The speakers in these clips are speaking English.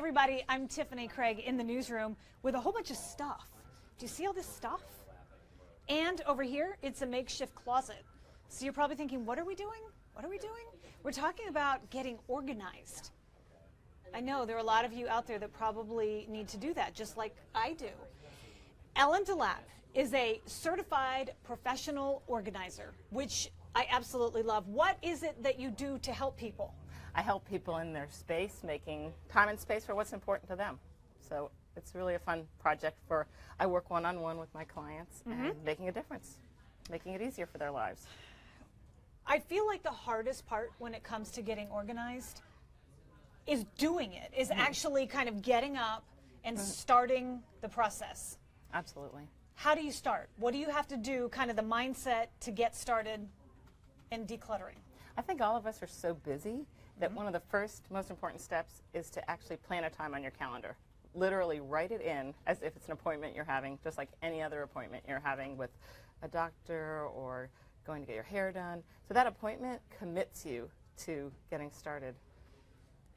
everybody, I'm Tiffany Craig in the newsroom with a whole bunch of stuff. Do you see all this stuff? And over here, it's a makeshift closet. So you're probably thinking, what are we doing? What are we doing? We're talking about getting organized. I know there are a lot of you out there that probably need to do that, just like I do. Ellen Delap is a certified professional organizer, which I absolutely love. What is it that you do to help people? I help people in their space, making time and space for what's important to them. So it's really a fun project I work one-on-one with my clients and making a difference, making it easier for their lives. I feel like the hardest part when it comes to getting organized is doing it, is actually kind of getting up and starting the process. Absolutely. How do you start? What do you have to do, kind of the mindset to get started in decluttering? I think all of us are so busy that one of the first most important steps is to actually plan a time on your calendar. Literally write it in as if it's an appointment you're having, just like any other appointment you're having with a doctor or going to get your hair done. So that appointment commits you to getting started.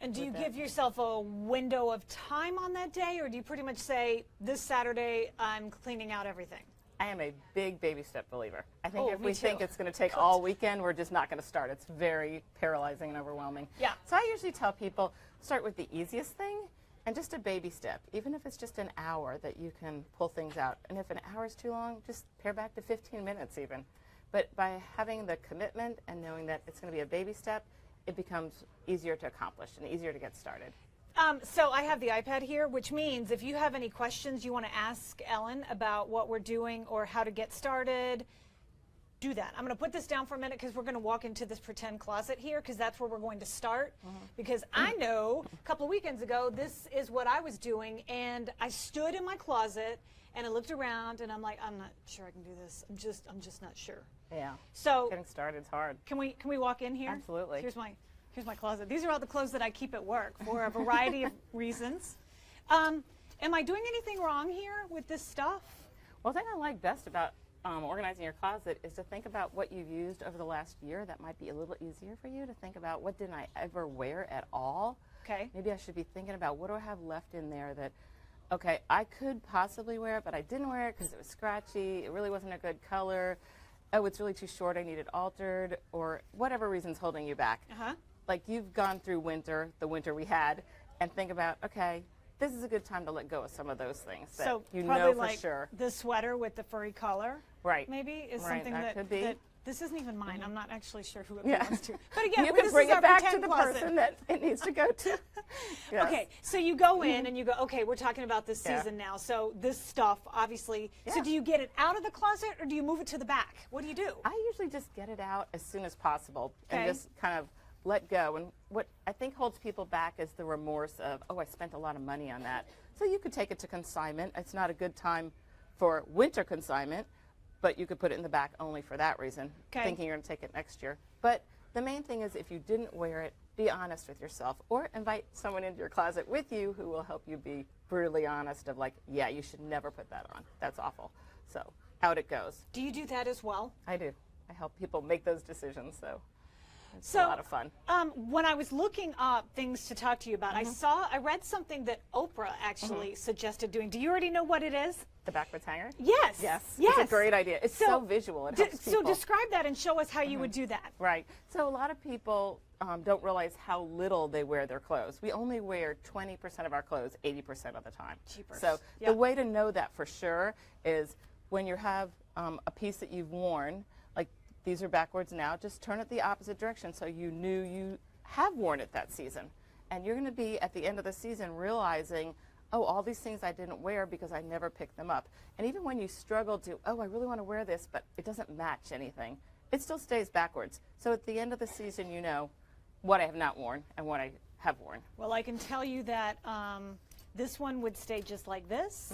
And do you give yourself a window of time on that day, or do you pretty much say, this Saturday I'm cleaning out everything? I am a big baby step believer. I think if me we too. think it's going to take all weekend, we're just not going to start. It's very paralyzing and overwhelming. Yeah. So I usually tell people, start with the easiest thing and just a baby step, even if it's just an hour that you can pull things out. And if an hour is too long, just pare back to 15 minutes even. But by having the commitment and knowing that it's going to be a baby step, it becomes easier to accomplish and easier to get started. So I have the iPad here, which means if you have any questions you want to ask Ellen about what we're doing or how to get started, do that. I'm going to put this down for a minute because we're going to walk into this pretend closet here because that's where we're going to start. Because I know a couple of weekends ago, this is what I was doing, and I stood in my closet and I looked around and I'm like, I'm not sure I can do this. I'm just not sure. Yeah. So Getting started is hard. Can we walk in here? Absolutely. Here's my closet. These are all the clothes that I keep at work for a variety of reasons. Am I doing anything wrong here with this stuff? Well, the thing I like best about organizing your closet is to think about what you've used over the last year. That might be a little easier for you to think about, what didn't I ever wear at all? Okay. Maybe I should be thinking about, what do I have left in there that, okay, I could possibly wear it, but I didn't wear it because it was scratchy, it really wasn't a good color, oh, it's really too short, I need it altered, or whatever reason's holding you back. Like, you've gone through winter, the winter we had, and think about, okay, this is a good time to let go of some of those things that So you probably know for like sure. the sweater with the furry collar, Right. maybe, is Right, something that could be. that this isn't even mine. I'm not actually sure who it Yeah. belongs to. But again, You this can bring is our it back to pretend the closet. person that it needs to go to. Yes. Okay, so you go in and you go, okay, we're talking about this Yeah. season now, so this stuff, obviously. So Yeah. do you get it out of the closet or do you move it to the back? What do you do? I usually just get it out as soon as possible Okay. and just kind of let go. And what I think holds people back is the remorse of, oh, I spent a lot of money on that. So you could take it to consignment. It's not a good time for winter consignment, but you could put it in the back only for that reason, thinking you're going to take it next year. But the main thing is, if you didn't wear it, be honest with yourself, or invite someone into your closet with you who will help you be brutally honest of, like, yeah, you should never put that on. That's awful. So out it goes. Do you do that as well? I do. I help people make those decisions, so it's So, a lot of fun. When I was looking up things to talk to you about, I read something that Oprah actually suggested doing. Do you already know what it is? The backwards hanger? Yes. Yes. Yes. It's a great idea. It's so visual. It helps people. So describe that and show us how you would do that. Right. So a lot of people don't realize how little they wear their clothes. We only wear 20% of our clothes 80% of the time. Jeepers. So Yep. the way to know that for sure is when you have a piece that you've worn, like these are backwards now, just turn it the opposite direction so you knew you have worn it that season. And you're going to be at the end of the season realizing, oh, all these things I didn't wear because I never picked them up. And even when you struggle to, oh, I really want to wear this, but it doesn't match anything, it still stays backwards. So at the end of the season, you know what I have not worn and what I have worn. Well, I can tell you that this one would stay just like this.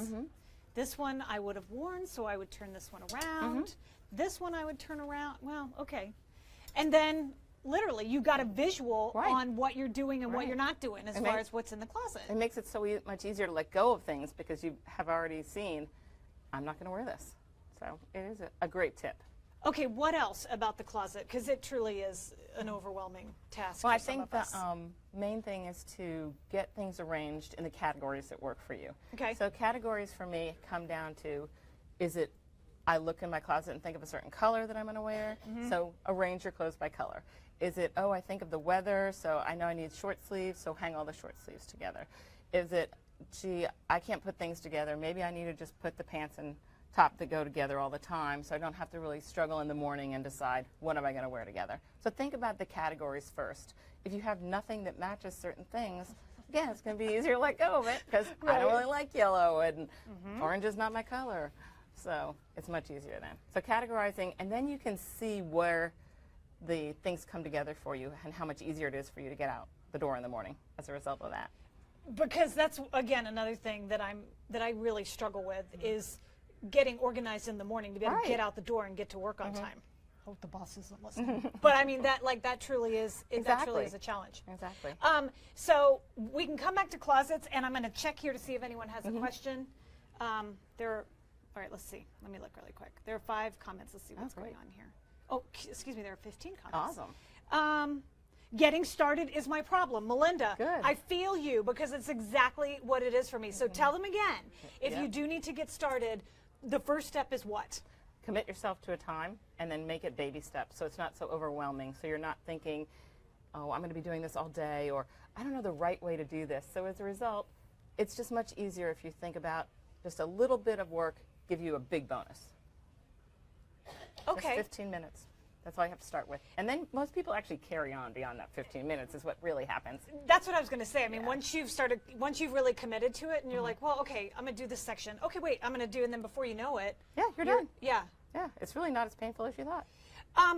This one I would have worn, so I would turn this one around. This one I would turn around. Well, okay. And then literally you got a visual on what you're doing and what you're not doing as far as what's in the closet. It makes it so much easier to let go of things because you have already seen, I'm not going to wear this. So it is a great tip. Okay, what else about the closet? Because it truly is an overwhelming task Well, for I some think of the us. main thing is to get things arranged in the categories that work for you. Okay. So categories for me come down to, is it, I look in my closet and think of a certain color that I'm going to wear, so arrange your clothes by color. Is it, oh, I think of the weather, so I know I need short sleeves, so hang all the short sleeves together. Is it, gee, I can't put things together, maybe I need to just put the pants and top that go together all the time, so I don't have to really struggle in the morning and decide what am I going to wear together. So think about the categories first. If you have nothing that matches certain things, again, it's going to be easier to let go of it because I don't really like yellow and orange is not my color. So it's much easier then. So categorizing, and then you can see where the things come together for you and how much easier it is for you to get out the door in the morning as a result of that. Because that's, again, another thing that I really struggle with is getting organized in the morning to be able to get out the door and get to work on time. Hope the boss isn't listening. But I mean, that truly is, that truly is a challenge. Exactly. So we can come back to closets, and I'm going to check here to see if anyone has a question. All right, let's see. Let me look really quick. There are 5 comments. Let's see what's going on here. Oh, excuse me, there are 15 comments. Awesome. Getting started is my problem. Melinda, Good. I feel you because it's exactly what it is for me. So tell them again, if you do need to get started, the first step is what? Commit yourself to a time and then make it baby steps so it's not so overwhelming. So you're not thinking, oh, I'm going to be doing this all day, or I don't know the right way to do this. So as a result, it's just much easier if you think about just a little bit of work give you a big bonus. Okay. Just 15 minutes. That's all you have to start with. And then most people actually carry on beyond that 15 minutes is what really happens. That's what I was going to say. I mean, once you've really committed to it and you're like, well, okay, I'm going to do this section. Okay, wait, I'm going to do, and then before you know it. Yeah, you're done. Yeah. Yeah, it's really not as painful as you thought.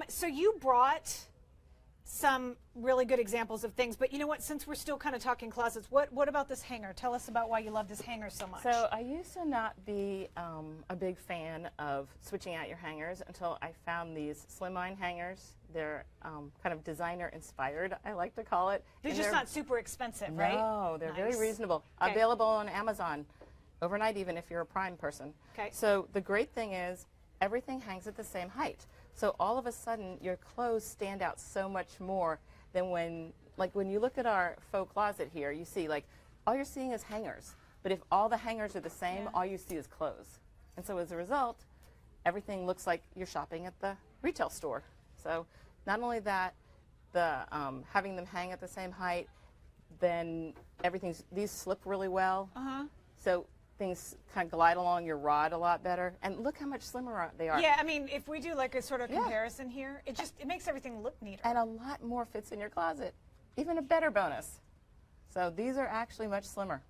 So you brought some really good examples of things, but you know what, since we're still kind of talking closets, what about this hanger? Tell us about why you love this hanger so much. So I used to not be a big fan of switching out your hangers until I found these slimline hangers. They're kind of designer inspired, I like to call it. They're And just not super expensive, right? No, they're very Nice. reasonable. Okay. Available on Amazon overnight, even if you're a Prime person. Okay. So the great thing is everything hangs at the same height. So all of a sudden your clothes stand out so much more than when you look at our faux closet here, you see all you're seeing is hangers. But if all the hangers are the same, all you see is clothes. And so as a result, everything looks like you're shopping at the retail store. So not only that, the having them hang at the same height, then these slip really well. So things kind of glide along your rod a lot better. And look how much slimmer they are. Yeah, I mean, if we do like a sort of comparison here, it makes everything look neater. And a lot more fits in your closet. Even a better bonus. So these are actually much slimmer.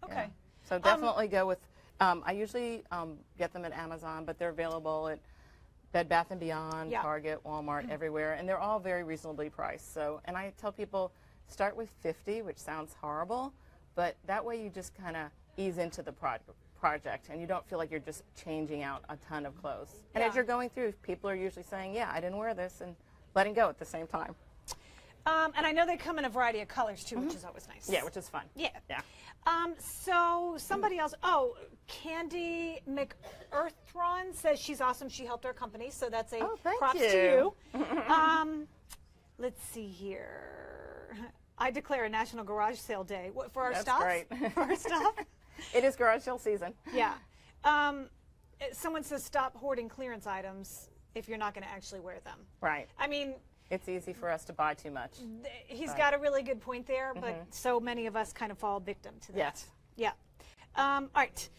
Okay. Yeah. So definitely go with, I usually get them at Amazon, but they're available at Bed Bath & Beyond, Target, Walmart, everywhere. And they're all very reasonably priced. So, and I tell people, start with 50, which sounds horrible, but that way you just kind of ease into the project and you don't feel like you're just changing out a ton of clothes. And as you're going through, people are usually saying, yeah, I didn't wear this, and letting go at the same time. And I know they come in a variety of colors too, which is always nice. Yeah, which is fun. Yeah. Yeah. So somebody else, Candy McEarthron says she's awesome. She helped our company, so that's a props to you. Let's see here. I declare a National Garage Sale Day. What, for our That's stuff? great. For our stuff? It is garage sale season. Yeah. Someone says stop hoarding clearance items if you're not going to actually wear them. Right. I mean, It's easy for us to buy too much. He's got a really good point there, but so many of us kind of fall victim to that. Yes. Yeah. All right.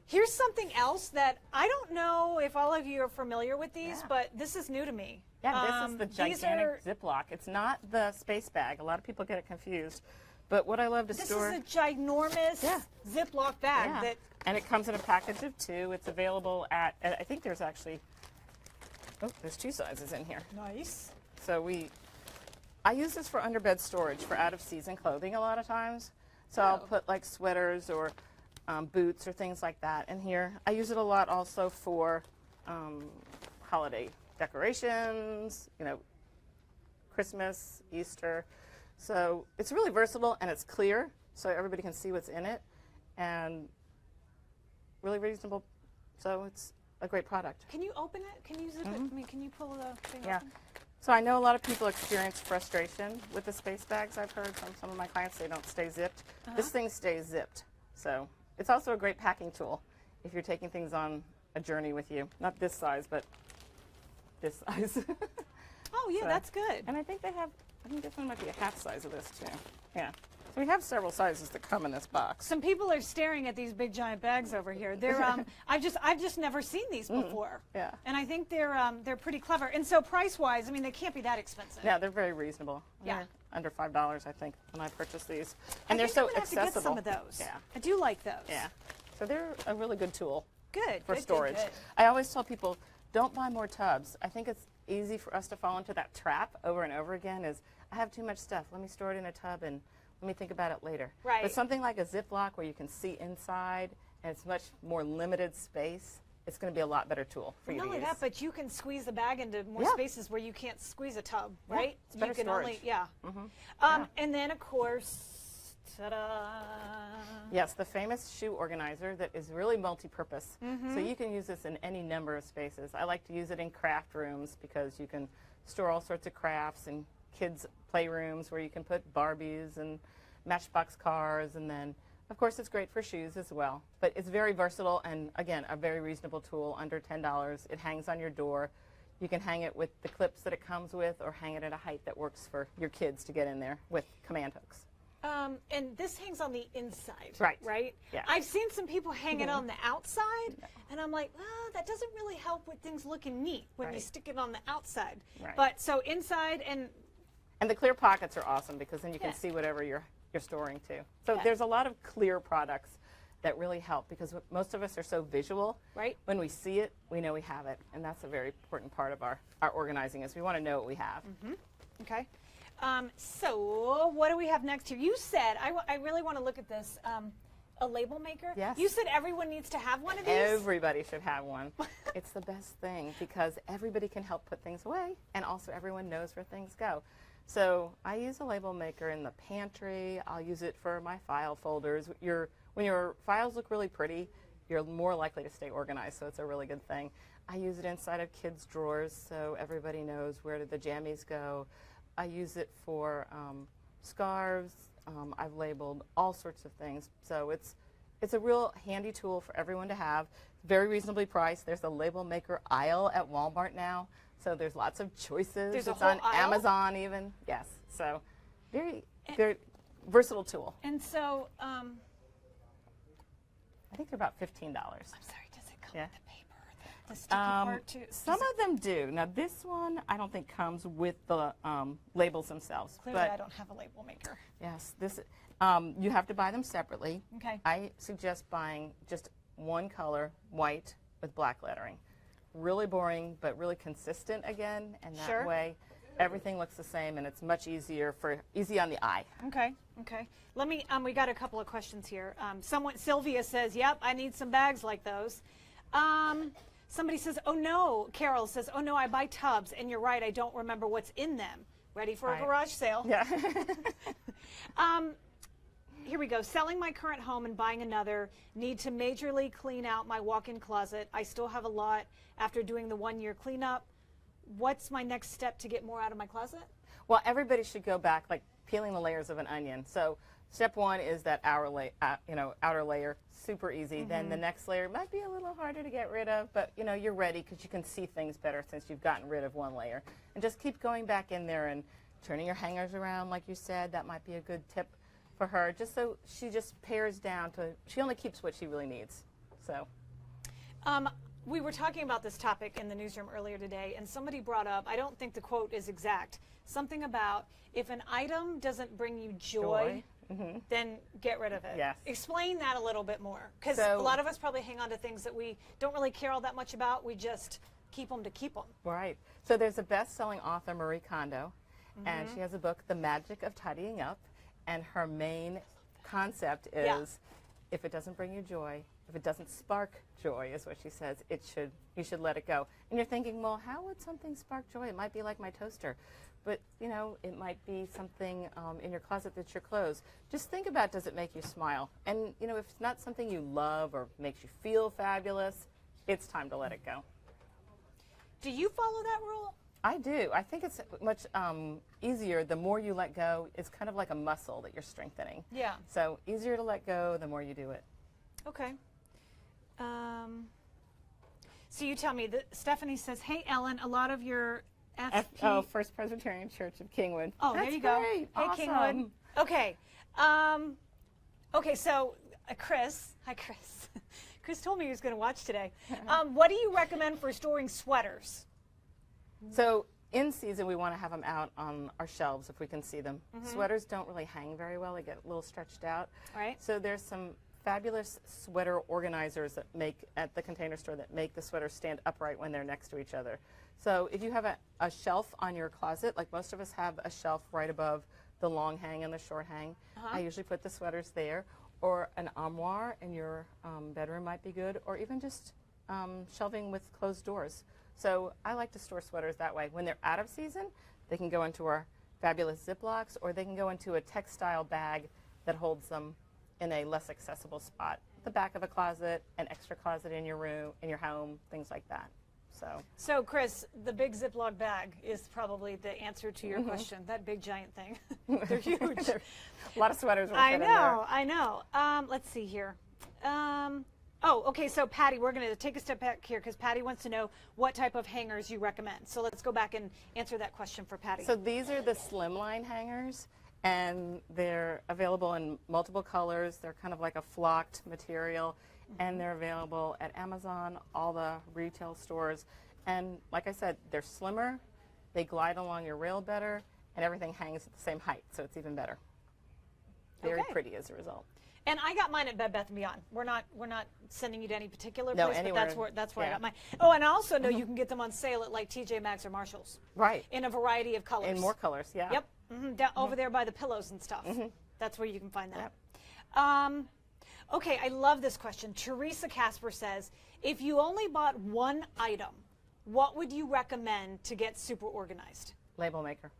Here's something else that I don't know if all of you are familiar with these, but this is new to me. Yeah, this is the gigantic Ziploc. It's not the space bag. A lot of people get it confused. But what I love to store... This is a ginormous Ziploc bag. Yeah. That And it comes in a package of 2. It's available at, I think there's actually, there's 2 sizes in here. Nice. So I use this for underbed storage for out-of-season clothing a lot of times. So I'll put like sweaters or boots or things like that in here. I use it a lot also for holiday decorations, Christmas, Easter. So it's really versatile and it's clear, so everybody can see what's in it, and really reasonable. So it's a great product. Can you open it? Can you zip it? I mean, can you pull the thing Yeah. open? So I know a lot of people experience frustration with the space bags. I've heard from some of my clients they don't stay zipped. This thing stays zipped. So it's also a great packing tool if you're taking things on a journey with you. Not this size, but this size. Oh, yeah, So- that's good. And I think they have, I think this one might be a half size of this too. Yeah. So we have several sizes that come in this box. Some people are staring at these big giant bags over here. They're I've just never seen these before. Yeah. And I think they're pretty clever. And so price-wise, I mean, they can't be that expensive. Yeah, they're very reasonable. Yeah. They're under $5, I think, when I purchased these. And I they're think so I'm gonna have to accessible. get some of those. Yeah. I do like those. Yeah. So they're a really good tool Good. for good, storage. Good, good. I always tell people, don't buy more tubs. I think it's easy for us to fall into that trap over and over again is, I have too much stuff. Let me store it in a tub and let me think about it later. Right. But something like a Ziploc where you can see inside and it's much more limited space, it's going to be a lot better tool for you Not to only use. that, but you can squeeze the bag into more Yeah. spaces where you can't squeeze a tub, Yeah, right? it's better you can storage. only, yeah. Yeah. And then, of course, ta-da. Yes, the famous shoe organizer that is really multi-purpose. So you can use this in any number of spaces. I like to use it in craft rooms because you can store all sorts of crafts, and kids' playrooms where you can put Barbies and Matchbox cars, and then of course it's great for shoes as well. But it's very versatile and again a very reasonable tool, under $10. It hangs on your door. You can hang it with the clips that it comes with or hang it at a height that works for your kids to get in there with command hooks. And this hangs on the inside, Right. Right? Yeah. I've seen some people hang it on the outside, and I'm like, oh, that doesn't really help with things looking neat when you Right. stick it on the outside. Right. But so inside, and And the clear pockets are awesome because then you can Yeah. see whatever you're storing too. So Yeah. there's a lot of clear products that really help because most of us are so visual. Right. When we see it, we know we have it, and that's a very important part of our organizing is we want to know what we have. okay. So what do we have next here? You said, I really want to look at this, a label maker. Yes. You said everyone needs to have one of these? Everybody should have one. It's the best thing because everybody can help put things away, and also everyone knows where things go. So I use a label maker in the pantry. I'll use it for my file folders. When your files look really pretty, you're more likely to stay organized, so it's a really good thing. I use it inside of kids' drawers so everybody knows where did the jammies go. I use it for scarves. I've labeled all sorts of things. So it's a real handy tool for everyone to have. Very reasonably priced. There's a label maker aisle at Walmart now. So there's lots of choices. There's a it's whole on aisle? Amazon even. Yes. So very versatile tool. And so, I think they're about $15. I'm sorry, does it come Yeah. with the paper, the sticky part too? Some of them do. Now this one I don't think comes with the labels themselves. Clearly, but I don't have a label maker. yes, this you have to buy them separately. Okay. I suggest buying just one color, white with black lettering. Really boring, but really consistent again, and that Sure. way everything looks the same, and it's much easier easy on the eye. Okay. Okay. Let me. We got a couple of questions here. Sylvia says, "Yep, I need some bags like those." Somebody says, "Oh no." Carol says, "Oh no, I buy tubs, and you're right. I don't remember what's in them." Ready for a Right. garage sale? Yeah. Here we go. Selling my current home and buying another. Need to majorly clean out my walk-in closet. I still have a lot after doing the 1-year cleanup. What's my next step to get more out of my closet? Well, everybody should go back like peeling the layers of an onion. So step one is that outer layer, super easy. Then the next layer might be a little harder to get rid of, but you're ready because you can see things better since you've gotten rid of one layer. And just keep going back in there and turning your hangers around, like you said. That might be a good tip for her, just so she just pares down she only keeps what she really needs. So. We were talking about this topic in the newsroom earlier today, and somebody brought up, I don't think the quote is exact, something about if an item doesn't bring you joy, then get rid of it. Yes. Explain that a little bit more, because So- a lot of us probably hang on to things that we don't really care all that much about. We just keep them to keep them. Right. So there's a best-selling author, Marie Kondo, and she has a book, The Magic of Tidying Up, and her main concept is if it doesn't bring you joy, if it doesn't spark joy, is what she says, you should let it go. And you're thinking, well, how would something spark joy? It might be like my toaster, but it might be something in your closet that's your clothes. Just think about, does it make you smile? And if it's not something you love or makes you feel fabulous, it's time to let it go. Do you follow that rule? I do. I think it's much easier the more you let go. It's kind of like a muscle that you're strengthening. Yeah. So easier to let go the more you do it. Okay. So you tell me that Stephanie says, "Hey Ellen, a lot of your FP." First Presbyterian Church of Kingwood. Oh, That's there you go. Great. Hey Awesome. Kingwood. Okay. Okay. So Chris, hi Chris. Chris told me he was going to watch today. What do you recommend for storing sweaters? So in season, we want to have them out on our shelves if we can see them. Sweaters don't really hang very well. They get a little stretched out. All right. So there's some fabulous sweater organizers that make at the Container Store that make the sweaters stand upright when they're next to each other. So if you have a shelf on your closet, like most of us have a shelf right above the long hang and the short hang, I usually put the sweaters there. Or an armoire in your bedroom might be good, or even just shelving with closed doors. So I like to store sweaters that way. When they're out of season, they can go into our fabulous Ziplocs, or they can go into a textile bag that holds them in a less accessible spot. The back of a closet, an extra closet in your room, in your home, things like that. So Chris, the big Ziploc bag is probably the answer to your question. That big giant thing. They're huge. A lot of sweaters will fit in there. I know. Let's see here. Okay, so Patty, we're going to take a step back here because Patty wants to know what type of hangers you recommend. So let's go back and answer that question for Patty. So these are the slimline hangers, and they're available in multiple colors. They're kind of like a flocked material, and they're available at Amazon, all the retail stores. And like I said, they're slimmer, they glide along your rail better, and everything hangs at the same height, so it's even better. Very pretty as a result. And I got mine at Bed Bath & Beyond. We're not sending you to any particular No, place, anywhere. but that's where I got mine. Oh, and I also know you can get them on sale at like TJ Maxx or Marshall's. Right. In a variety of colors. In more colors, yeah. Yep. Down over there by the pillows and stuff. That's where you can find that. Okay, I love this question. Teresa Casper says, if you only bought one item, what would you recommend to get super organized? Label maker.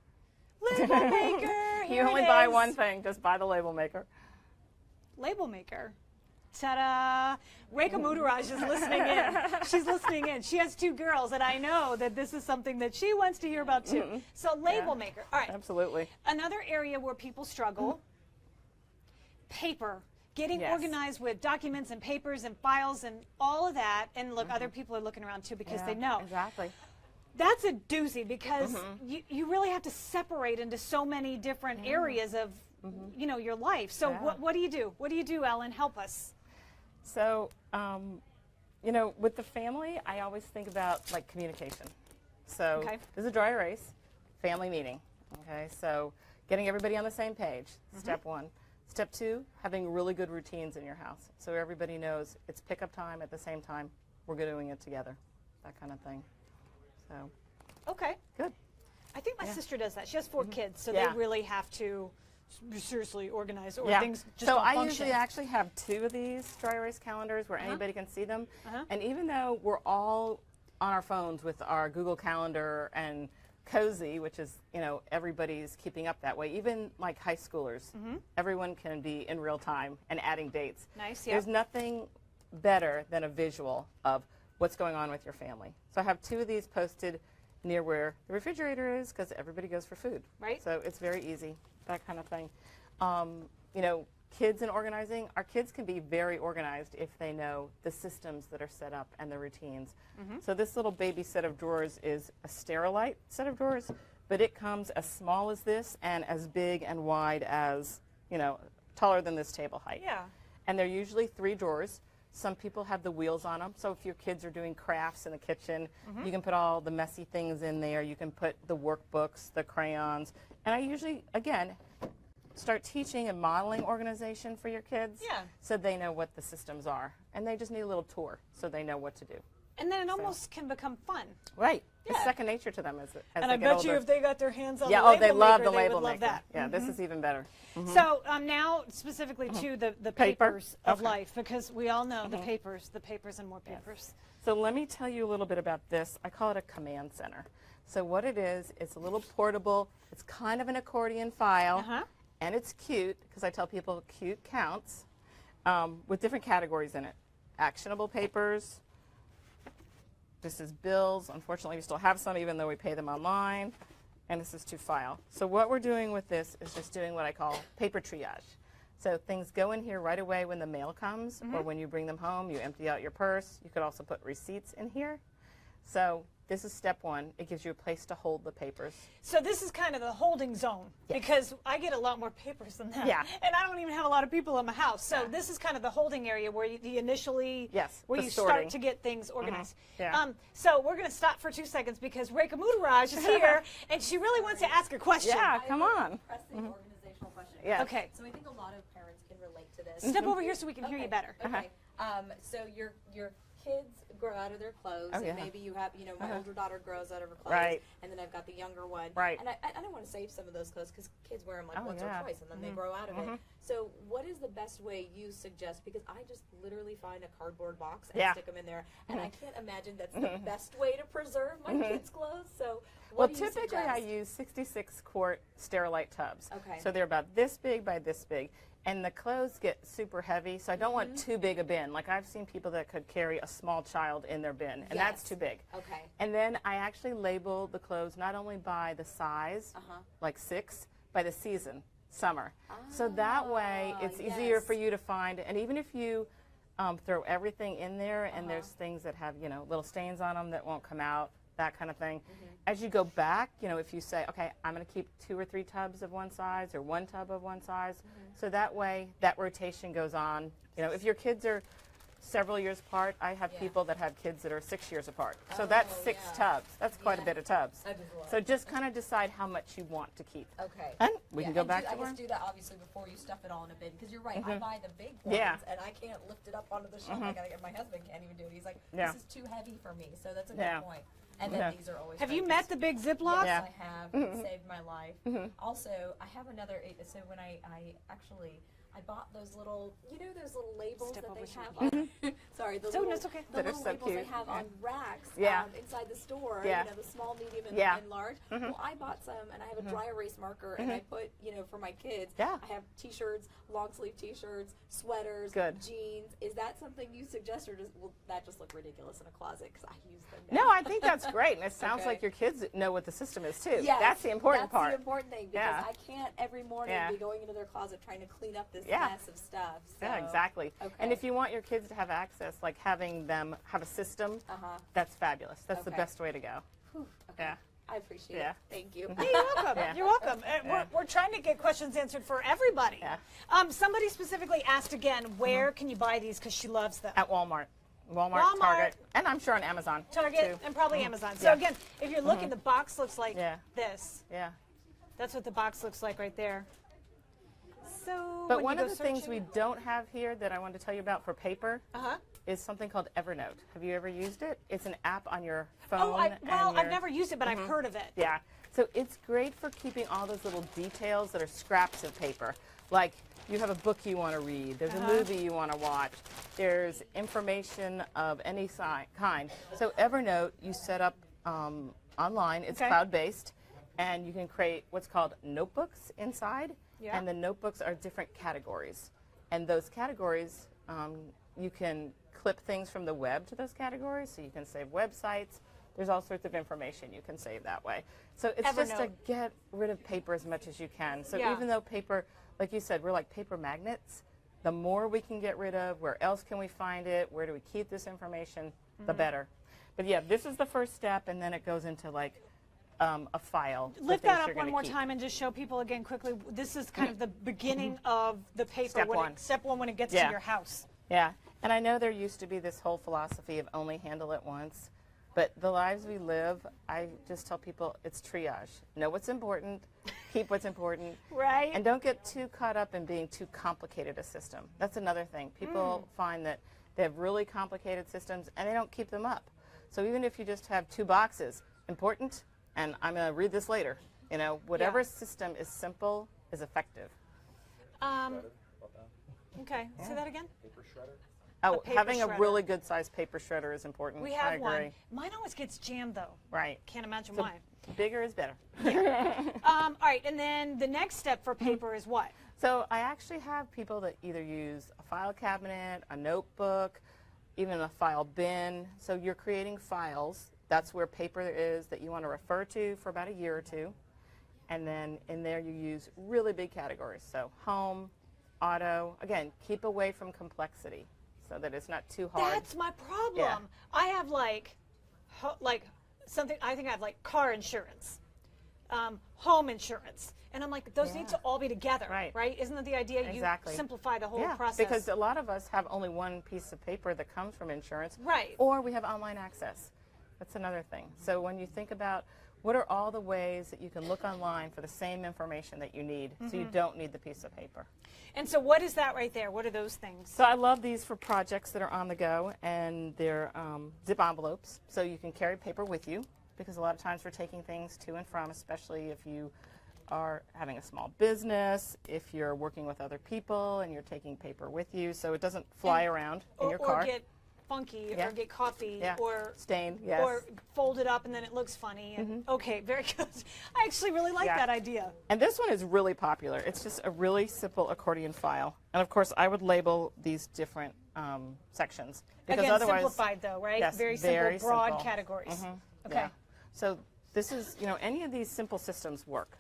Label maker. You only buy one thing, just buy the label maker. Label maker. Ta-da! Reka Mudaraj is listening in. She's listening in. She has 2 girls, and I know that this is something that she wants to hear about too. So label maker. All right. Absolutely. Another area where people struggle, paper. Getting organized with documents and papers and files and all of that. And look, other people are looking around too because they know. Exactly. That's a doozy because you really have to separate into so many different areas of your life. So what do you do? What do you do, Ellen? Help us. So, with the family, I always think about like communication. So this is a dry erase, family meeting. Okay, so getting everybody on the same page, step 1. Step 2, having really good routines in your house. So everybody knows it's pickup time at the same time. We're doing it together, that kind of thing. So. Okay. Good. I think my sister does that. She has 4 kids, so they really have to seriously organize or things just so don't I function. usually actually have 2 of these dry erase calendars where anybody can see them. And even though we're all on our phones with our Google Calendar and Cozy, which is, everybody's keeping up that way. Even like high schoolers, everyone can be in real time and adding dates. Nice, yeah. There's nothing better than a visual of what's going on with your family. So I have 2 of these posted near where the refrigerator is because everybody goes for food. Right. So it's very easy, that kind of thing. Kids and organizing, our kids can be very organized if they know the systems that are set up and the routines. So this little baby set of drawers is a Sterilite set of drawers, but it comes as small as this and as big and wide as, taller than this table height. Yeah. And they're usually 3 drawers. Some people have the wheels on them, so if your kids are doing crafts in the kitchen, you can put all the messy things in there. You can put the workbooks, the crayons. And I usually, again, start teaching and modeling organization for your kids so they know what the systems are. And they just need a little tour so they know what to do. And then it almost can become fun. Right. It's second nature to them as they and I get bet older. you if they got their hands on the oh, label they love maker, the label would love maker. that. Yeah, this is even better. So now specifically to the Paper? papers of life, because we all know the papers and more papers. So let me tell you a little bit about this. I call it a command center. So what it is, it's a little portable, it's kind of an accordion file, and it's cute, because I tell people cute counts, with different categories in it. Actionable papers, This is bills. Unfortunately, we still have some even though we pay them online. And this is to file. So what we're doing with this is just doing what I call paper triage. So things go in here right away when the mail comes, or when you bring them home, you empty out your purse. You could also put receipts in here. So this is step one. It gives you a place to hold the papers. So this is kind of the holding zone, because I get a lot more papers than that. Yeah. And I don't even have a lot of people in my house. So this is kind of the holding area where you initially, where you start to get things organized. Yeah. So we're going to stop for 2 seconds because Rekha Mudaraj is here, and she really wants to ask a question. Yeah, come on. Pressing organizational question. Yeah. Okay. So I think a lot of parents can relate to this. Step over here so we can hear you better. Okay. So your kids grow out of their clothes, Oh, yeah. and maybe you have, my older daughter grows out of her clothes, Right. and then I've got the younger one, Right. and I don't want to save some of those clothes because kids wear them like once yeah. or twice, and then they grow out of it. So what is the best way you suggest? Because I just literally find a cardboard box and stick them in there, and I can't imagine that's the best way to preserve my kids' clothes. So Well, what do you typically I suggest? use 66-quart Sterilite tubs. Okay. So they're about this big by this big. And the clothes get super heavy, so I don't want too big a bin. Like I've seen people that could carry a small child in their bin, and that's Yes. too big. Okay. And then I actually label the clothes not only by the size, like 6, by the season, summer. So that way it's easier for you to find. And even if you throw everything in there and there's things that have, little stains on them that won't come out, that kind of thing. As you go back, if you say, okay, I'm going to keep 2 or 3 tubs of one size or 1 tub of one size, so that way that rotation goes on. If your kids are several years apart, I have people that have kids that are 6 years apart. So that's 6 tubs. That's quite a bit of tubs. That is a lot. So just kind of decide how much you want to keep. Okay. And we can go and back do, to I guess one. do that obviously before you stuff it all in a bin, because you're right. I buy the big ones, Yeah. and I can't lift it up onto the shelf. I gotta get my husband can't even do it. He's like, Yeah. this is too heavy for me. So that's a good Yeah. point. And then these are always. Have you great. met the big Ziplocs? Yeah. Yes, I have. It saved my life. Also, I have another. So when I actually. I bought those little, those little labels Step that over they so have on, sorry, the So, little, it's okay. the That are little so labels they cute. have on racks Yeah. inside the store, Yeah. the small, medium, and, Yeah. and large. Well, I bought some, and I have a dry erase marker, and I put, for my kids, Yeah. I have t-shirts, long sleeve t-shirts, sweaters, Good. jeans. Is that something you suggest, or will that just look ridiculous in a closet because I use them No, now? I think that's great. And it sounds Okay. like your kids know what the system is too. Yes, That's the important part. That's the important thing, because Yeah. I can't every morning Yeah. be going into their closet trying to clean up this Yeah. mess of stuff. So. Yeah, exactly. Okay. And if you want your kids to have access, like having them have a system, that's fabulous. That's the Okay. best way to go. Whew, okay. Yeah. I appreciate Yeah. it. Thank you. Hey, you're welcome. Yeah. You're welcome. Yeah. We're trying to get questions answered for everybody. Yeah. Somebody specifically asked again, where can you buy these? Because she loves them. At Walmart. Walmart, Walmart. Target, and I'm sure on Amazon. Target too. and probably Amazon. So Yeah. again, if you're looking, the box looks like Yeah. this. Yeah. That's what the box looks like right there. So, But when one you of go the things searching- we don't have here that I wanted to tell you about for paper Uh-huh. is something called Evernote. Have you ever used it? It's an app on your phone. Oh, and I've your- never used it, but I've heard of it. Yeah. So it's great for keeping all those little details that are scraps of paper. Like you have a book you want to read, there's a movie you want to watch, there's information of any kind. So Evernote, you set up online, it's Okay. cloud-based, and you can create what's called notebooks inside. Yeah. And the notebooks are different categories. And those categories, you can clip things from the web to those categories, so you can save websites. There's all sorts of information you can save that way. So it's just to Evernote. get rid of paper as much as you can. So Yeah. even though paper, like you said, we're like paper magnets, the more we can get rid of, where else can we find it, where do we keep this information, the better. But yeah, this is the first step, and then it goes into like a file. for Lift things that up you're one gonna more keep. time and just show people again quickly. This is kind of the beginning of the paper. Step when one. Step one when it gets Yeah. to your house. Yeah, and I know there used to be this whole philosophy of only handle it once, but the lives we live, I just tell people it's triage. Know what's important, keep what's important, Right. and don't get too caught up in being too complicated a system. That's another thing. People find that they have really complicated systems and they don't keep them up. So even if you just have 2 boxes, important, and I'm going to read this later, whatever Yeah. system is simple is effective. Okay. Say that again. Oh, paper having a shredder. really good sized paper shredder is important. We I have agree. one. Mine always gets jammed though. Right. Can't imagine So why. bigger is better. All right, and then the next step for paper is what? So I actually have people that either use a file cabinet, a notebook, even a file bin. So you're creating files. That's where paper is that you want to refer to for about a year or two. And then in there you use really big categories. So home, auto. Again, keep away from complexity so that it's not too hard. That's my problem. Yeah. I have like something, I think I have like car insurance, home insurance. And I'm like, those need to all be together, right? Isn't that the idea? Exactly. You simplify the whole Yeah, process. because a lot of us have only one piece of paper that comes from insurance. Right. Or we have online access. That's another thing. So when you think about what are all the ways that you can look online for the same information that you need, so you don't need the piece of paper. And so what is that right there? What are those things? So I love these for projects that are on the go, and they're zip envelopes, so you can carry paper with you, because a lot of times we're taking things to and from, especially if you are having a small business, if you're working with other people and you're taking paper with you, so it doesn't fly around in your car. Or get funky, or get coffee, or stained, or fold it up and then it looks funny. And okay, very good. I actually really like that idea. And this one is really popular. It's just a really simple accordion file. And of course, I would label these different sections. Because Again, otherwise, simplified though, right? Yes, very simple, broad categories. Okay. Yeah. So this is, any of these simple systems work.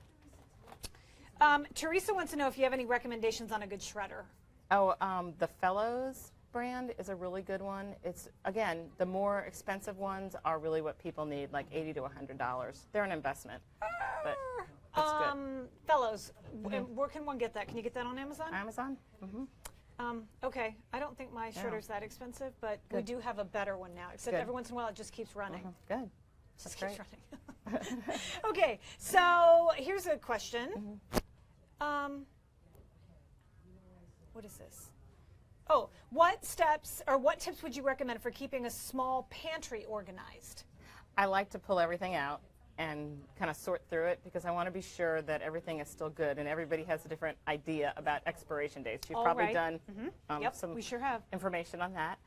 Teresa wants to know if you have any recommendations on a good shredder. Oh, the Fellows brand is a really good one. It's, again, the more expensive ones are really what people need, like $80 to $100. They're an investment, but it's good. Fellows, where can one get that? Can you get that on Amazon? Amazon? Okay, I don't think my shredder's that expensive, but we do have a better one now, except every once in a while it just keeps running. Good. Just keeps running. Okay, so here's a question. What is this? Oh, what steps or what tips would you recommend for keeping a small pantry organized? I like to pull everything out and kind of sort through it because I want to be sure that everything is still good, and everybody has a different idea about expiration dates. You've probably done some we sure have. information on that.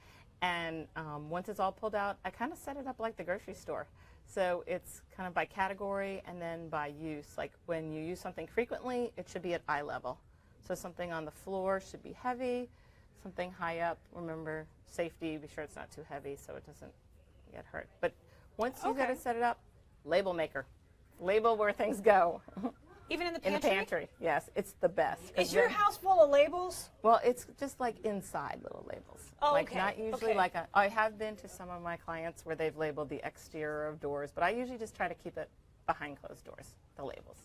And once it's all pulled out, I kind of set it up like the grocery store. So it's kind of by category and then by use. Like when you use something frequently, it should be at eye level. So something on the floor should be heavy, something high up, remember safety, be sure it's not too heavy so it doesn't get hurt. But once you got to set it up, label maker. Label where things go. Even in the pantry? In the pantry, yes. It's the best. Is your house full of labels? Well, it's just like inside little labels. Oh, like not usually like I have been to some of my clients where they've labeled the exterior of doors, but I usually just try to keep it behind closed doors, the labels.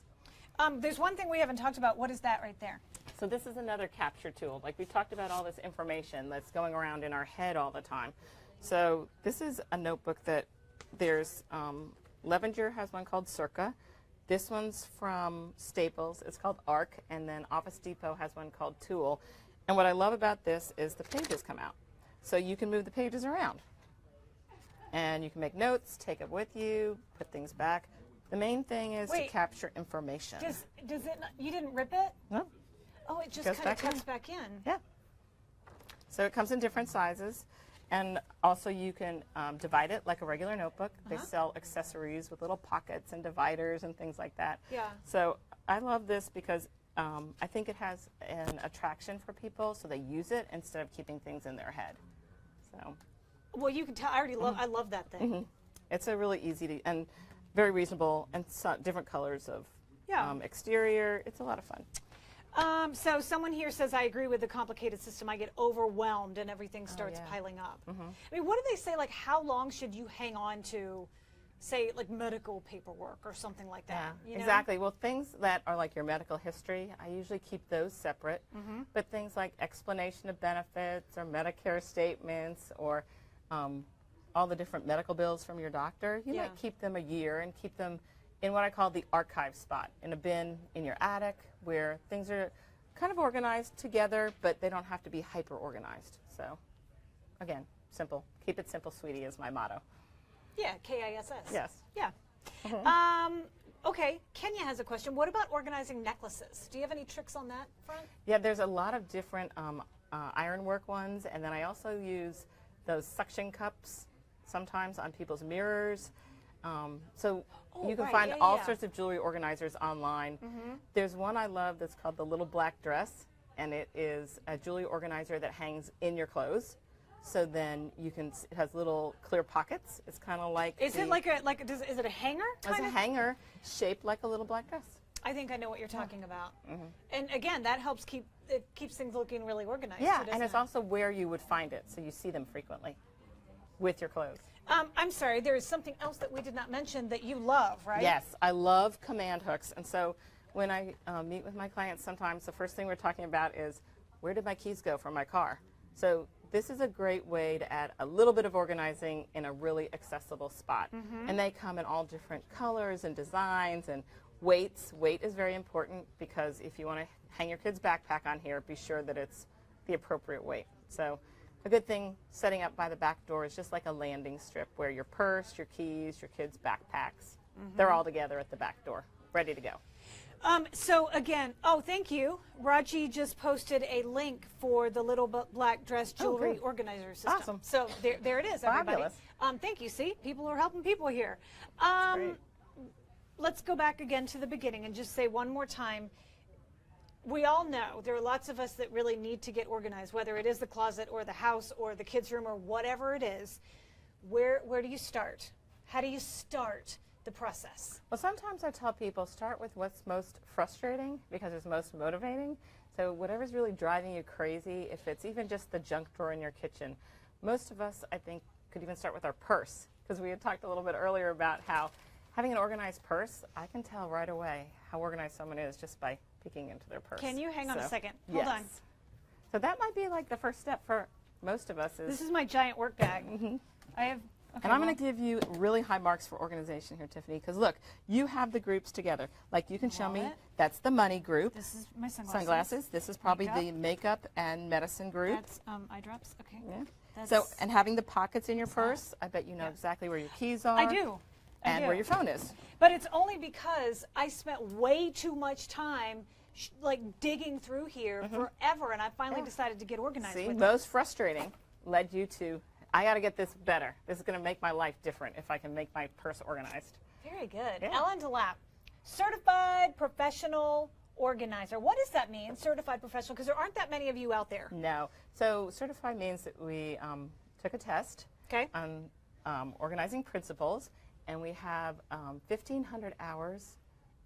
There's one thing we haven't talked about. What is that right there? So this is another capture tool. Like we talked about all this information that's going around in our head all the time. So this is a notebook that there's, Levenger has one called Circa. This one's from Staples. It's called ARC, and then Office Depot has one called Tool. And what I love about this is the pages come out. So you can move the pages around. And you can make notes, take it with you, put things back. The main thing is to capture information. Does it, you didn't rip it? No. Oh, it just kind of cuts back in. Yeah. So it comes in different sizes. And also you can divide it like a regular notebook. They sell accessories with little pockets and dividers and things like that. Yeah. So I love this because I think it has an attraction for people, so they use it instead of keeping things in their head. So. Well, you can tell. I already love. I love that thing. It's a really easy to, and very reasonable, and different colors of exterior. It's a lot of fun. So someone here says, I agree with the complicated system. I get overwhelmed and everything starts piling up. I mean, what do they say, like how long should you hang on to, say, like medical paperwork or something like that? Yeah, exactly. Well, things that are like your medical history, I usually keep those separate. But things like explanation of benefits or Medicare statements or all the different medical bills from your doctor, you might keep them a year and keep them in what I call the archive spot, in a bin in your attic where things are kind of organized together, but they don't have to be hyper organized. So again, simple. Keep it simple, sweetie, is my motto. Yeah, KISS. Yes. Yeah. Okay, Kenya has a question. What about organizing necklaces? Do you have any tricks on that front? Yeah, there's a lot of different ironwork ones, and then I also use those suction cups sometimes on people's mirrors. So you can find all sorts of jewelry organizers online. There's one I love that's called the Little Black Dress, and it is a jewelry organizer that hangs in your clothes. So then you can, it has little clear pockets. It's kind of like. Is it like is it a hanger? It's a hanger shaped like a little black dress. I think I know what you're talking about. And again, that helps keeps things looking really organized. Yeah, too, and it's also where you would find it, so you see them frequently with your clothes. I'm sorry, there is something else that we did not mention that you love, right? Yes, I love command hooks, and so when I meet with my clients, sometimes the first thing we're talking about is, where did my keys go from my car? So this is a great way to add a little bit of organizing in a really accessible spot. And they come in all different colors and designs and weights. Weight is very important because if you want to hang your kid's backpack on here, be sure that it's the appropriate weight. So a good thing setting up by the back door is just like a landing strip where your purse, your keys, your kids' backpacks, they're all together at the back door, ready to go. So again, thank you. Raji just posted a link for the little black dress jewelry organizer system. Awesome. So there it is, everybody. Fabulous. Thank you. See, people are helping people here. Great. Let's go back again to the beginning and just say one more time. We all know there are lots of us that really need to get organized, whether it is the closet or the house or the kids' room or whatever it is. Where do you start? How do you start the process? Well, sometimes I tell people start with what's most frustrating because it's most motivating. So whatever's really driving you crazy, if it's even just the junk drawer in your kitchen, most of us, I think, could even start with our purse, because we had talked a little bit earlier about how having an organized purse, I can tell right away how organized someone is just by peeking into their purse. Can you hang on a second? Hold on. So that might be like the first step for most of us. This is my giant work bag. I have. Okay, and I'm going to give you really high marks for organization here, Tiffany, because look, you have the groups together. Like you can show me, that's the money group. This is my sunglasses. This is probably the makeup and medicine group. That's eye drops. Okay. Yeah. So, and having the pockets in your purse, I bet you know exactly where your keys are. I do. And where your phone is. But it's only because I spent way too much time like digging through here forever, and I finally decided to get organized with it. Most frustrating led you to, I got to get this better. This is going to make my life different if I can make my purse organized. Very good. Yeah. Ellen Delap, certified professional organizer. What does that mean, certified professional? Because there aren't that many of you out there. No. So certified means that we took a test on organizing principles, and we have 1,500 hours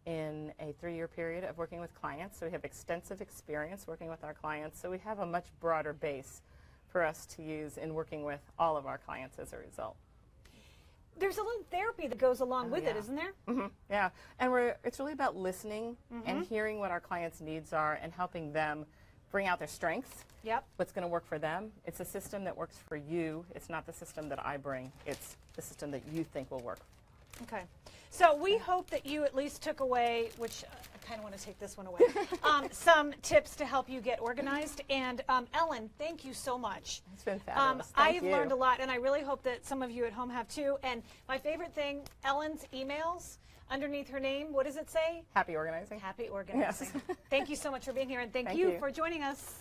in a 3-year period of working with clients. So we have extensive experience working with our clients. So we have a much broader base for us to use in working with all of our clients as a result. There's a little therapy that goes along with it, isn't there? Yeah, and it's really about listening and hearing what our clients' needs are and helping them bring out their strengths. What's going to work for them. It's a system that works for you. It's not the system that I bring. It's the system that you think will work. Okay. So we hope that you at least took away, which I kind of want to take this one away, some tips to help you get organized. And Ellen, thank you so much. It's been fabulous. Thank you. I've learned a lot, and I really hope that some of you at home have too. And my favorite thing, Ellen's emails, underneath her name, what does it say? Happy organizing. Happy organizing. Yes. Thank you so much for being here, and thank you for joining us.